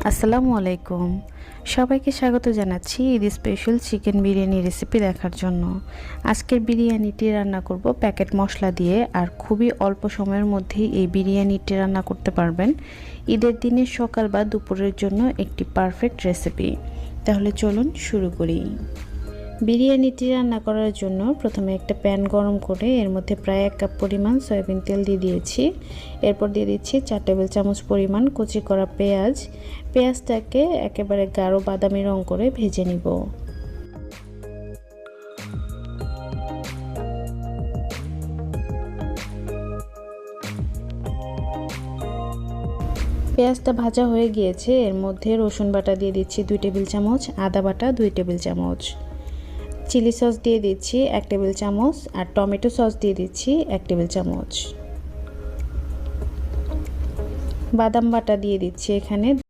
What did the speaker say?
আসসালামু আলাইকুম। সবাইকে স্বাগত জানাচ্ছি Eid special chicken biryani recipe দেখার জন্য। আজকের বিরিয়ানিটি রান্না করব প্যাকেট মশলা দিয়ে, আর খুবই অল্প সময়ের মধ্যেই এই বিরিয়ানিটি রান্না করতে পারবেন। ঈদের দিনে সকাল বা দুপুরের জন্য একটি পারফেক্ট রেসিপি। তাহলে চলুন শুরু করি। বিরিয়ানিটি রান্না করার জন্য প্রথমে একটা প্যান গরম করে এর মধ্যে প্রায় 1 কাপ পরিমাণ সয়াবিন তেল দিয়ে দিয়েছি। এরপর দিয়ে দিচ্ছি 4 টেবিল চামচ পরিমাণ কুচি করা পেঁয়াজ। পেঁয়াজটাকে একেবারে গাঢ় বাদামি রং করে ভেজে নিব। পেঁয়াজটা ভাজা হয়ে গিয়েছে। এর মধ্যে রসুন বাটা দিয়ে দিচ্ছি 2 টেবিল চামচ, আদা বাটা 2 টেবিল চামচ, চিলি সস দিয়ে দিচ্ছি 1 টেবিল চামচ, আর টমেটো সস দিয়ে দিচ্ছি 1 টেবিল চামচ। বাদাম বাটা দিয়ে দিচ্ছি এখানে